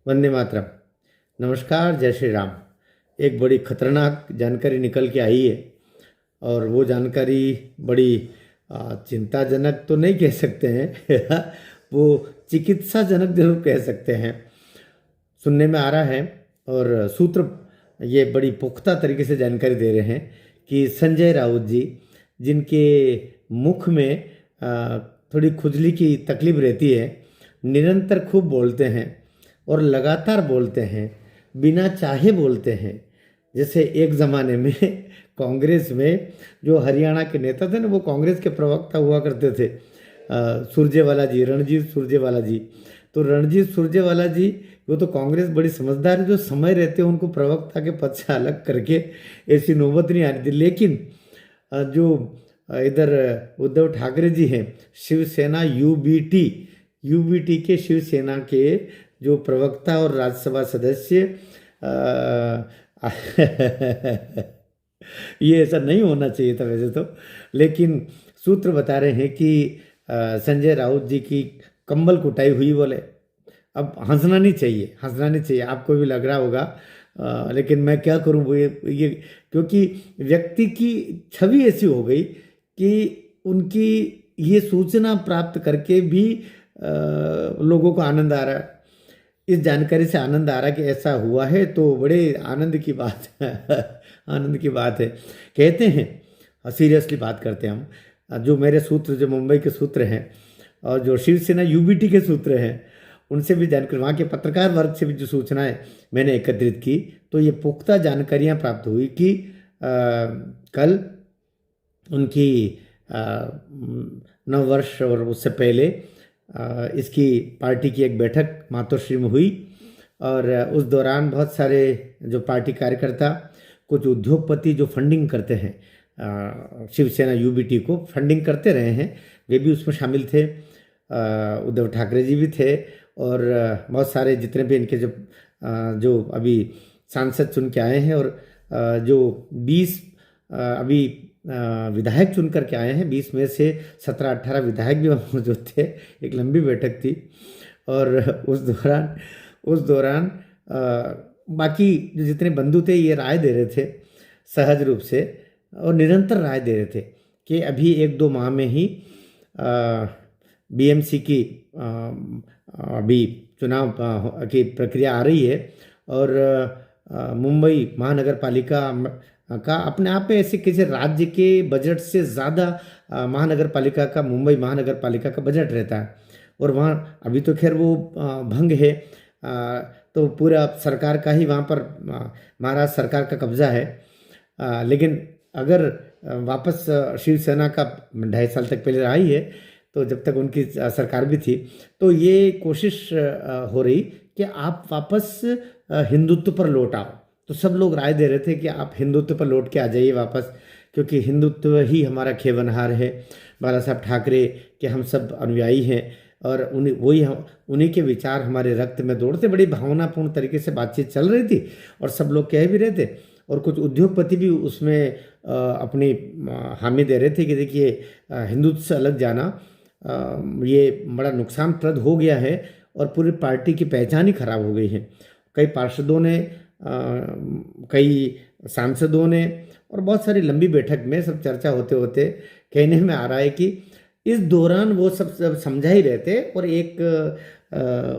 वंदे मातरम। नमस्कार, जय श्री राम। एक बड़ी खतरनाक जानकारी निकल के आई है और वो जानकारी बड़ी चिंताजनक तो नहीं कह सकते हैं वो चिकित्साजनक जरूर कह सकते हैं। सुनने में आ रहा है और सूत्र ये बड़ी पुख्ता तरीके से जानकारी दे रहे हैं कि संजय राउत जी, जिनके मुख में थोड़ी खुजली की तकलीफ रहती है, निरंतर खूब बोलते हैं और लगातार बोलते हैं, बिना चाहे बोलते हैं। जैसे एक ज़माने में कांग्रेस में जो हरियाणा के नेता थे ना, वो कांग्रेस के प्रवक्ता हुआ करते थे, सुरजेवाला जी, रणजीत सुरजेवाला जी। तो रणजीत सुरजेवाला जी, वो तो कांग्रेस बड़ी समझदार है, जो समय रहते उनको प्रवक्ता के पद से अलग करके ऐसी नौबत नहीं आ रही थी। लेकिन जो इधर उद्धव ठाकरे जी हैं, शिवसेना यूबीटी के शिवसेना के जो प्रवक्ता और राज्यसभा सदस्य ये ऐसा नहीं होना चाहिए था वैसे तो, लेकिन सूत्र बता रहे हैं कि संजय राउत जी की कंबल कुटाई हुई बोले। अब हंसना नहीं चाहिए, हंसना नहीं चाहिए, आपको भी लग रहा होगा, लेकिन मैं क्या करूं, वो ये क्योंकि व्यक्ति की छवि ऐसी हो गई कि उनकी ये सूचना प्राप्त करके भी लोगों को आनंद आ रहा है। इस जानकारी से आनंद आ रहा है कि ऐसा हुआ है, तो बड़े आनंद की बात है आनंद की बात है। कहते हैं, सीरियसली बात करते हैं हम, जो मेरे सूत्र, जो मुंबई के सूत्र हैं और जो शिवसेना यूबीटी के सूत्र हैं, उनसे भी जानकारी, वहाँ के पत्रकार वर्ग से भी जो सूचनाएं मैंने एकत्रित की, तो ये पुख्ता जानकारियाँ प्राप्त हुई कि कल उनकी नव वर्ष और उससे पहले इसकी पार्टी की एक बैठक मातोश्री में हुई और उस दौरान बहुत सारे जो पार्टी कार्यकर्ता, कुछ उद्योगपति जो फंडिंग करते हैं शिवसेना यूबीटी को फंडिंग करते रहे हैं, वे भी उसमें शामिल थे। उद्धव ठाकरे जी भी थे और बहुत सारे जितने भी इनके जो अभी सांसद चुन के आए हैं और जो 20 अभी विधायक चुन करके आए हैं, 20 में से 17-18 विधायक भी मौजूद थे। एक लंबी बैठक थी और उस दौरान बाकी जो जितने बंधु थे ये राय दे रहे थे सहज रूप से और निरंतर राय दे रहे थे कि अभी 1-2 माह में ही बीएमसी की अभी चुनाव की प्रक्रिया आ रही है और मुंबई महानगर पालिका का अपने आप में ऐसे किसी राज्य के बजट से ज़्यादा महानगर पालिका का, मुंबई महानगर पालिका का बजट रहता है और वहाँ अभी तो खैर वो भंग है, तो पूरा सरकार का ही वहाँ पर महाराष्ट्र सरकार का कब्जा है। लेकिन अगर वापस शिवसेना का 2.5 साल तक पहले रहा ही है, तो जब तक उनकी सरकार भी थी, तो ये कोशिश हो रही कि आप वापस हिंदुत्व पर लौट आओ। तो सब लोग राय दे रहे थे कि आप हिंदुत्व पर लौट के आ जाइए वापस, क्योंकि हिंदुत्व ही हमारा खेवनहार है। बाला साहब ठाकरे के हम सब अनुयायी हैं और उन्हीं के विचार हमारे रक्त में दौड़ते। बड़ी भावनापूर्ण तरीके से बातचीत चल रही थी और सब लोग कह भी रहे थे और कुछ उद्योगपति भी उसमें अपनी हामी दे रहे थे कि देखिए, हिंदुत्व से अलग जाना ये बड़ा नुकसानप्रद हो गया है और पूरी पार्टी की पहचान ही खराब हो गई है। कई पार्षदों ने, कई सांसदों ने और बहुत सारी लंबी बैठक में सब चर्चा होते होते कहने में आ रहा है कि इस दौरान वो सब समझा ही रहे थे और एक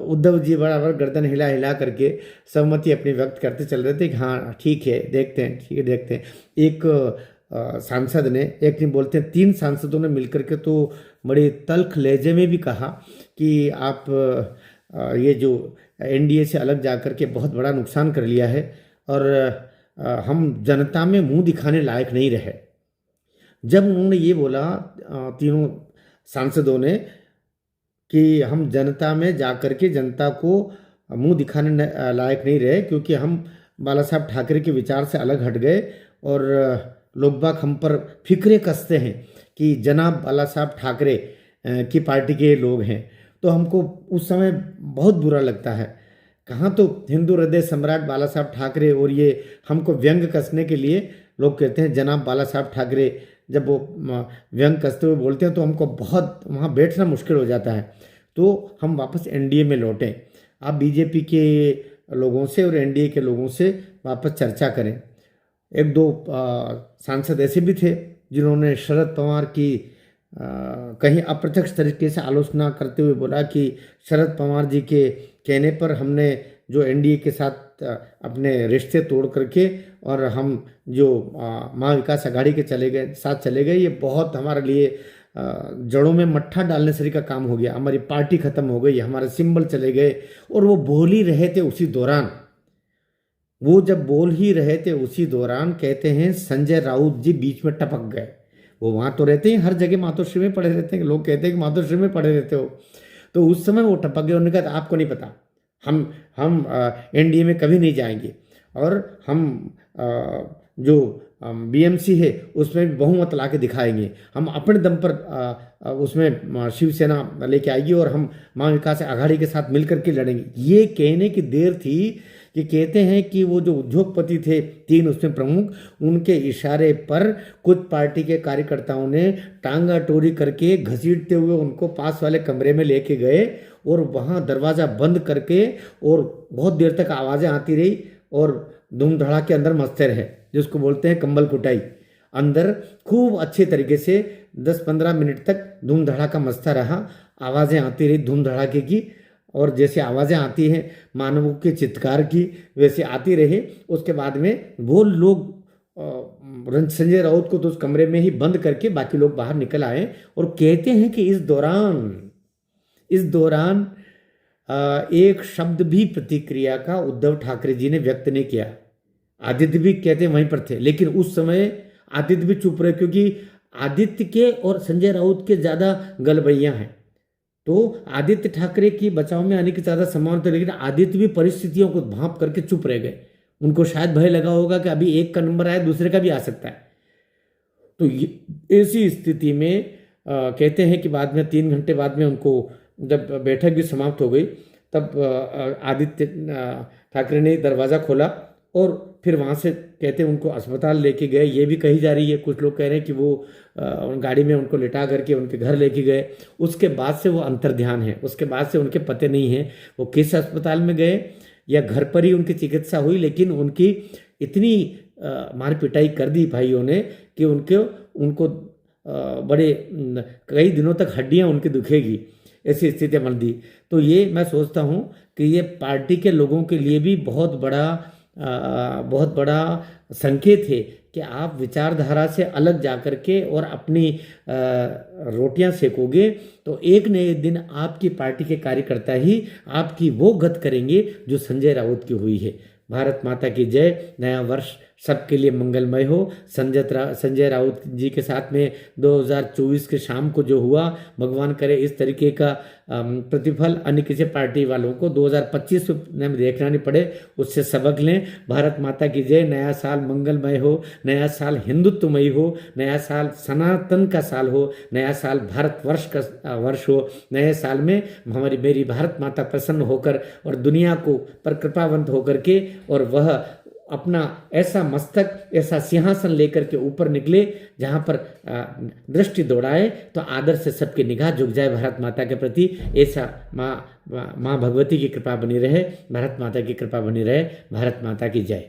उद्धव जी बराबर गर्दन हिला हिला करके सहमति अपनी व्यक्त करते चल रहे थे कि हाँ ठीक है, देखते हैं, ठीक है, देखते हैं। एक सांसद ने, एक नहीं बोलते 3 सांसदों ने मिलकर के तो बड़े तल्ख लहजे में भी कहा कि आप ये जो एनडीए से अलग जाकर के बहुत बड़ा नुकसान कर लिया है और हम जनता में मुंह दिखाने लायक नहीं रहे। जब उन्होंने ये बोला, तीनों सांसदों ने, कि हम जनता में जाकर के जनता को मुंह दिखाने लायक नहीं रहे क्योंकि हम बाला साहब ठाकरे के विचार से अलग हट गए और लोग बाग हम पर फिक्रे कसते हैं कि जनाब बाला साहब ठाकरे की पार्टी के लोग हैं, तो हमको उस समय बहुत बुरा लगता है। कहाँ तो हिंदू हृदय सम्राट बाला साहब ठाकरे, और ये हमको व्यंग कसने के लिए लोग कहते हैं जनाब बाला साहब ठाकरे। जब वो व्यंग कसते हुए बोलते हैं तो हमको बहुत वहाँ बैठना मुश्किल हो जाता है। तो हम वापस एनडीए में लौटें आप बीजेपी के लोगों से और एनडीए के लोगों से वापस चर्चा करें। एक दो सांसद ऐसे भी थे जिन्होंने शरद पवार की कहीं अप्रत्यक्ष तरीके से आलोचना करते हुए बोला कि शरद पवार जी के कहने पर हमने जो एनडीए के साथ अपने रिश्ते तोड़ करके और हम जो महाविकास आघाड़ी के साथ चले गए, ये बहुत हमारे लिए जड़ों में मट्ठा डालने से का काम हो गया, हमारी पार्टी खत्म हो गई, हमारे सिंबल चले गए। और वो बोल ही रहे थे उसी दौरान, वो जब बोल ही रहे थे उसी दौरान कहते हैं संजय राउत जी बीच में टपक गए। वो वहाँ तो रहते हैं, हर जगह मातोश्री में पड़े रहते हैं, लोग कहते हैं कि मातोश्री में पड़े रहते हो, तो उस समय वो टपक गए। उन्होंने कहा आपको नहीं पता, हम एनडीए में कभी नहीं जाएंगे और हम जो बीएमसी है उसमें भी बहुमत ला के दिखाएंगे, हम अपने दम पर उसमें शिवसेना लेके आएगी और हम महाविकास आघाड़ी के साथ मिलकर के लड़ेंगे। ये कहने की देर थी कि कहते हैं कि वो जो उद्योगपति थे 3 उसमें प्रमुख, उनके इशारे पर कुछ पार्टी के कार्यकर्ताओं ने टांगा टोरी करके घसीटते हुए उनको पास वाले कमरे में लेके गए और वहाँ दरवाज़ा बंद करके और बहुत देर तक आवाज़ें आती रही और धूम धड़ाके अंदर मचते रहे, जिसको बोलते हैं कंबल कुटाई। अंदर खूब अच्छे तरीके से 10-15 मिनट तक धूम धड़ाका मचता रहा, आवाज़ें आती रही धूम धड़ाके की, और जैसे आवाज़ें आती हैं मानवों के चित्कार की वैसे आती रहे। उसके बाद में वो लोग संजय राउत को तो उस कमरे में ही बंद करके बाकी लोग बाहर निकल आए और कहते हैं कि इस दौरान एक शब्द भी प्रतिक्रिया का उद्धव ठाकरे जी ने व्यक्त नहीं किया। आदित्य भी कहते वहीं पर थे, लेकिन उस समय आदित्य भी चुप रहे, क्योंकि आदित्य के और संजय राउत के ज़्यादा गलबैयाँ हैं, तो आदित्य ठाकरे की बचाव में आने की ज़्यादा संभावना थी, लेकिन आदित्य भी परिस्थितियों को भांप करके चुप रह गए। उनको शायद भय लगा होगा कि अभी एक का नंबर आया दूसरे का भी आ सकता है। तो ऐसी स्थिति में कहते हैं कि बाद में 3 घंटे बाद में उनको जब बैठक भी समाप्त हो गई तब आदित्य ठाकरे ने दरवाज़ा खोला और फिर वहाँ से कहते हैं उनको अस्पताल लेके गए। ये भी कही जा रही है, कुछ लोग कह रहे हैं कि वो गाड़ी में उनको लिटा करके उनके घर लेके गए। उसके बाद से वो अंतर्ध्यान है, उसके बाद से उनके पते नहीं है वो किस अस्पताल में गए या घर पर ही उनकी चिकित्सा हुई, लेकिन उनकी इतनी मार पिटाई कर दी भाइयों ने कि उनको बड़े कई दिनों तक हड्डियाँ उनकी दुखेगी, ऐसी स्थिति बन दी। तो ये मैं सोचता हूँ कि ये पार्टी के लोगों के लिए भी बहुत बड़ा संकेत है कि आप विचारधारा से अलग जाकर के और अपनी रोटियां सेकोगे तो एक नए दिन आपकी पार्टी के कार्यकर्ता ही आपकी वो गत करेंगे जो संजय राउत की हुई है। भारत माता की जय। नया वर्ष सबके लिए मंगलमय हो। संजय राउत जी के साथ में 2024 के शाम को जो हुआ, भगवान करे इस तरीके का प्रतिफल अन्य किसी पार्टी वालों को 2025 में देखना नहीं पड़े, उससे सबक लें। भारत माता की जय। नया साल मंगलमय हो, नया साल हिंदुत्वमय हो, नया साल सनातन का साल हो, नया साल भारतवर्ष का वर्ष हो। नए साल में मेरी भारत माता प्रसन्न होकर और दुनिया को पर कृपावंत होकर के और वह अपना ऐसा मस्तक, ऐसा सिंहासन लेकर के ऊपर निकले जहाँ पर दृष्टि दौड़ाए तो आदर से सबकी निगाह झुक जाए भारत माता के प्रति। ऐसा माँ भगवती की कृपा बनी रहे, भारत माता की कृपा बनी रहे। भारत माता की जय।